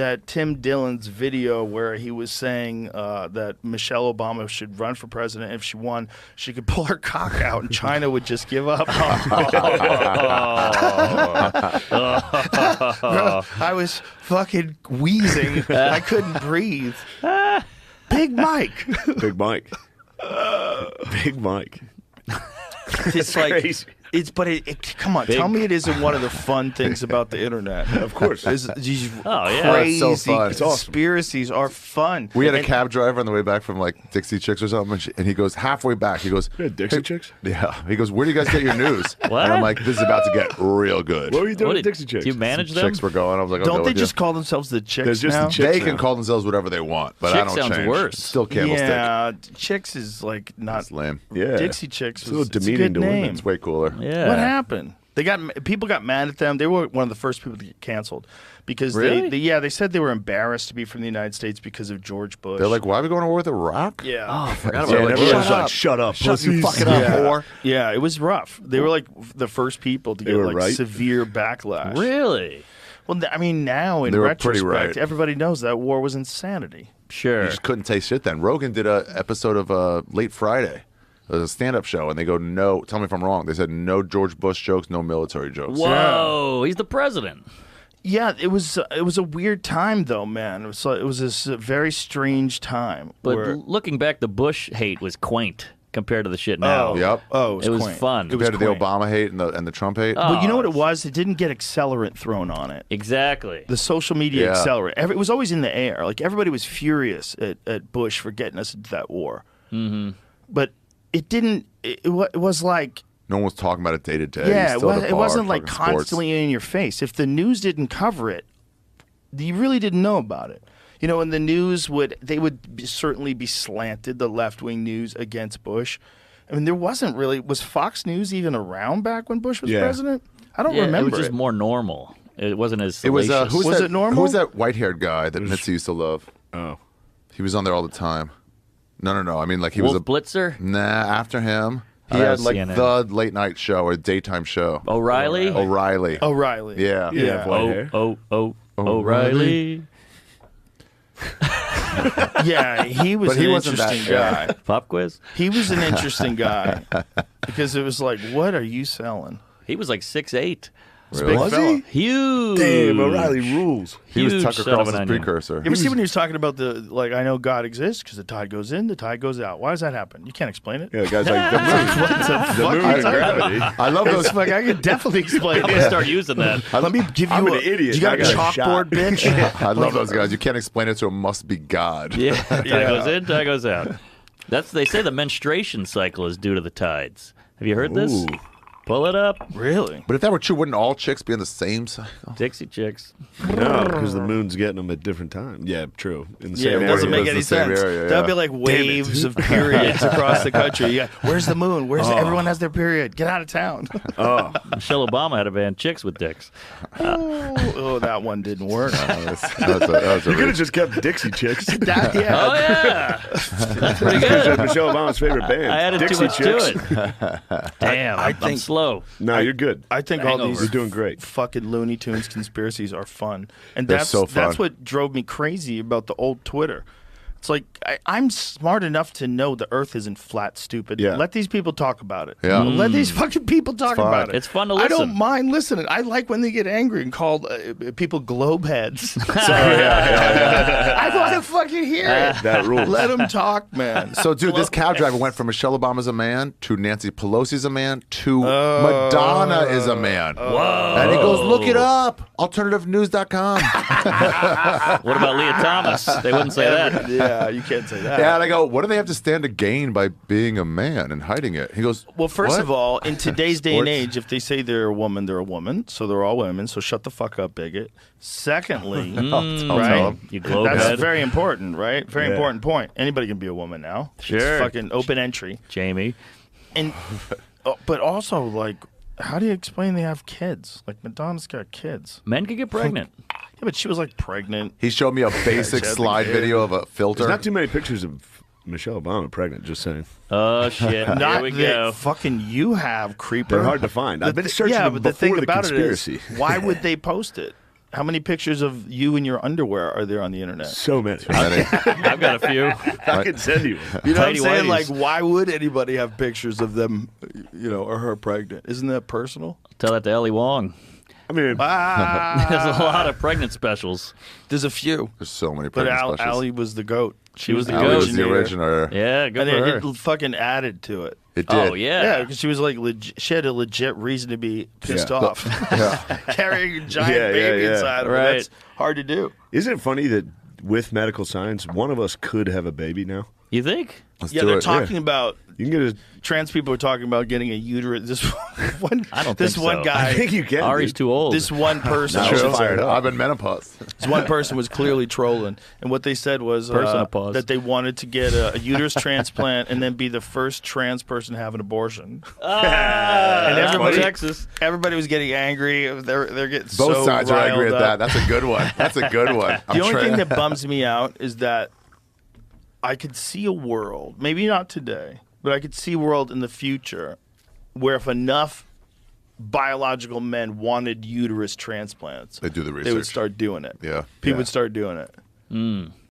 that Tim Dillon's video where he was saying that Michelle Obama should run for president. If she won, she could pull her cock out and China would just give up. I was fucking wheezing. I couldn't breathe. Big Mike. Big Mike. Big Mike. It's like come on, tell me it isn't one of the fun things about the internet. Of course. These yeah. crazy It's so fun. conspiracies are fun. We had a cab driver on the way back from like Dixie Chicks or something, and he goes halfway back. He goes, Dixie "Hey," Chicks? Yeah. He goes, "Where do you guys get your news?" What? And I'm like, "This is about to get real good." What were you doing What with Dixie Chicks? Do you manage them? Chicks were going. I was like, "I'll Don't go they with just you." call themselves the Chicks There's just now? the Chicks. They can now. call themselves whatever they want, but I Chick don't sounds change. worse. Still Candlestick. Yeah, Chicks is like not It's lame. Yeah. Dixie Chicks. It's a Was, little it's a demeaning good to women. name. It's way cooler. Yeah. What happened? People got mad at them. They were one of the first people to get canceled because Really? they said they were embarrassed to be from the United States because of George Bush. They're like, "Why are we going to war with Iraq?" yeah. Oh, I forgot Yeah, about and that. everyone's like, shut up, Shut you pussies. fucking up, Yeah. whore. Yeah, it was rough. They were like the first people to They get were like right? severe backlash. Really? Well, I mean, now in They were pretty retrospect, right. everybody knows that war was insanity. Sure. You just couldn't taste shit then. Rogan did a episode of Late Friday. It was a stand-up show, and they go, "No, tell me if I'm wrong." They said, "No George Bush jokes, no military jokes." Whoa, he's the president. Yeah, it was a weird time though, man. It was this very strange time. But where, looking back, the Bush hate was quaint compared to the shit now. Yep. oh, It was quaint. fun. Compared to the quaint. Obama hate and the Trump hate. But you know what it Oh, was? It didn't get accelerant thrown on it. Exactly. The social media Yeah. accelerant. It was always in the air. Like everybody was furious at Bush for getting us into that war. Mm-hmm. But it didn't. It was like. No one was talking about it day to day. Yeah, Still at a it bar wasn't like talking sports. constantly in your face. If the news didn't cover it, you really didn't know about it. You know, and the news would certainly be slanted, the left-wing news against Bush. I mean, there wasn't really, was Fox News even around back when Bush was Yeah. president? I don't Yeah, remember it was just more normal. It wasn't as It was salacious. who's Was that, it normal? Who was that white-haired guy that Mitzi used to love? Oh. He was on there all the time. No. I mean, like he Wolf was a Blitzer? nah. After him, he that had was like CNN. the late night show or daytime show. O'Reilly? O'Reilly. O'Reilly. Yeah. You have white hair. O'Reilly. Yeah, he was But he an wasn't that interesting guy. guy. Pop quiz? He was an interesting guy because it was like, what are you selling? He was like 6'8". Really? Big Was fella. he? Huge. Damn, O'Reilly rules. He was Huge Tucker son of an Carlson's onion. precursor. You ever see when he was talking about I know God exists because the tide goes in, the tide goes out. Why does that happen? You can't explain it. Yeah, the guy's like, the moon and gravity. I love those. It's like, I could definitely explain I'm going to it. start using that. Let me give you I'm an idiot. You got I a got a chalkboard, bitch? I love those guys. You can't explain it, so it must be God. Yeah, tide goes in, tide goes out. They say the menstruation cycle is due to the tides. Have you heard this? Ooh. Pull it up. Really? But if that were true, wouldn't all chicks be in the same cycle? Dixie Chicks. No, because the moon's getting them at different times. Yeah, true. In the Yeah, same it doesn't area. make It's any the same sense. area, yeah. That'd be like waves of periods across the country. You got, where's the moon? Where's everyone has their period? Get out of town. Oh, Michelle Obama had a band, Chicks with Dicks. Oh, that one didn't work. That's you could have just kept Dixie Chicks. That, yeah. Oh, yeah. That's pretty That's good. Michelle Obama's favorite band. I added Dixie too much Chicks. to it. Damn, I'm think- slow. No, you're good. I think all Hangover. these You're doing great. fucking Looney Tunes conspiracies are fun, and They're that's so fun. that's what drove me crazy about the old Twitter. It's like I'm smart enough to know the Earth isn't flat, stupid. Yeah. Let these people talk about it. Yeah. Let these fucking people talk fun. about it. It's fun to I don't listen. mind listening. I like when they get angry and call people globe heads. I want to fucking hear it. That rules. Let them talk, man. So, dude, this cab driver went from Michelle Obama's a man to Nancy Pelosi's a man to Madonna is a man. Whoa. And he goes, look it up. AlternativeNews.com. What about Leah Thomas? They wouldn't say that. Yeah, you can't say that. Yeah, and I go, what do they have to stand to gain by being a man and hiding it? He goes, Well, first what? of all, in today's day and Sports. age, if they say they're a woman, they're a woman. So they're all women. So shut the fuck up, bigot. Secondly, I'll tell right? him. You globe That's head. very important, right? Very Yeah. important point. Anybody can be a woman now. Sure. It's fucking open entry. Jamie. And but also, like, how do you explain they have kids? Like, Madonna's got kids. Men can get pregnant. Yeah, but she was like pregnant. He showed me a basic She had the slide kid. video of a filter. There's not too many pictures of Michelle Obama pregnant, just saying. Oh, shit. Here Not we that go. fucking you have, creeper. They're hard to find. I've been searching yeah, them but the before thing the about conspiracy. it is, why would they post it? How many pictures of you in your underwear are there on the internet? So many. I've got a few. I can send you. You know what I'm Tidy saying? whities. Like, why would anybody have pictures of them, or her pregnant? Isn't that personal? Tell that to Ellie Wong. I mean, There's a lot of pregnant specials. There's a few. There's so many But pregnant specials. Allie was the goat. She was the Allie was goat. the originator. Yeah, good And for her. it fucking added to it. It did. Oh yeah. Yeah, because she was like, she had a legit reason to be pissed Yeah. off. Yeah. Carrying a giant Yeah, baby yeah. inside of her. Right. That's hard to do. isn't it funny that with medical science, one of us could have a baby now? You think? Let's Yeah, do they're it. talking about You can get a. trans people are talking about getting a uterus. This one, I don't this think one so. guy, I think you can. Ari's dude. too old. this one person, No, True. fired up. I'm in menopause. this one person was clearly trolling, and what they said was Person of pause. that they wanted to get a uterus transplant and then be the first trans person to have an abortion. and everybody- Texas. Everybody was getting angry. They're getting Both so sides are angry at riled that. up. That's a good one. That's a good one. The only thing that bums me out is that I could see a world, maybe not today, but I could see a world in the future where if enough biological men wanted uterus transplants, They do the they would research. start doing it. Yeah. People Yeah. would start doing it.